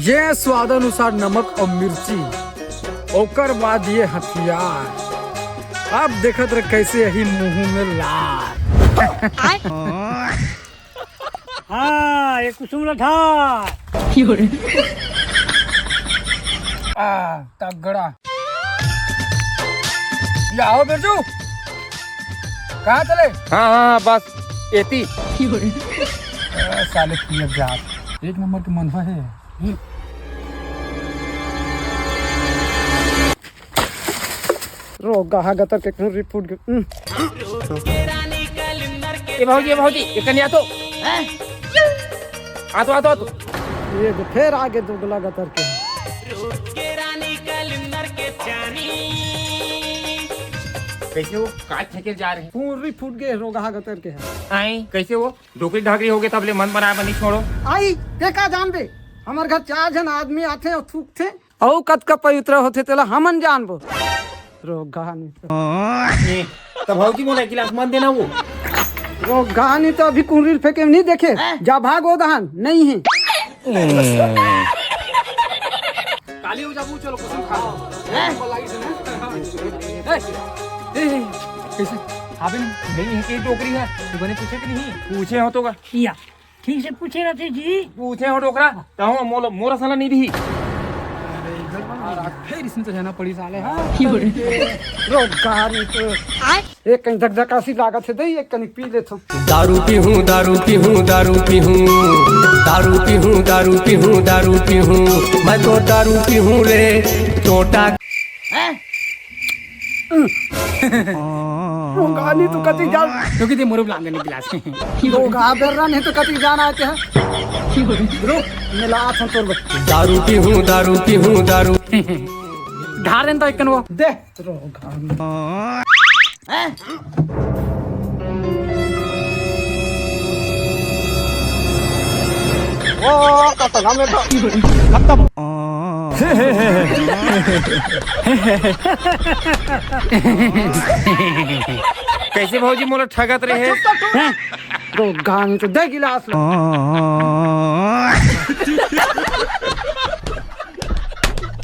ये स्वाद अनुसार नमक और मिर्ची, ओकर बाद ये हथियार। अब देखत रहे कैसे यही मुंह में लार। हाँ, ये कुसुम लठा। तगड़ा। आओ बिरजू, कहाँ चले? हाँ बस एती। साले पियर जात, एक नंबर के मनवा है। रोगा हा गतर के खुरी फूट गए। ये भाऊजी ये कन्या तो आ तो ये तो फिर आगे दुगला गतर के। कैसे वो काट फेंके जा रहे हैं? पूरी फूट गए, रोगा गतर के है। आई कैसे वो ढोकरी ढाकरी हो गए तब ले मन बना बनी छोड़ो। आई ते का जान बे, हमार घर 4 जन आदमी आथे और थूक थे औ कत का पवित्र होते तेला हमन जानबो। रोगा नहीं तब भाऊजी मोला गिलास मन देना वो। रोगा नहीं तो अभी कुंडली फेंके नहीं देखे, जा भागो दहन नहीं है। काली हो जाबू, चलो कसम खा लो। कैसे अबे नहीं है कि टोकरी है तो बने पूछे कि नहीं पूछे हो तो का या ठीक से पूछे रहते जी। पूछे हो टोकरा तो मोरा साला नहीं भी। फिर इसमें तो जाना पड़ी साले। हाँ रोगा नहीं तो एक कहीं धकधकासी लागत है, दही एक कनिक पी लेता हूँ। दारू पीहूं दारू पीहूं दारू पीहूं दारू पीहूं दारू पीहूं दारू पीहूं मैं तो दारू पीहूं रे टोटा। रोगा नहीं तो कति जान, क्योंकि ते मोरे ब्लांगे नहीं गिलास रोगा बेरा नहीं तो कति जान आते हैं। रुक मिला था तोर दारू पीहूं दारू पीहूं दारू धारें तो एक वो दे रोगा। कैसे भाऊजी मोला ठगत रहे हैं? रोगा नहीं तो दे गिलास।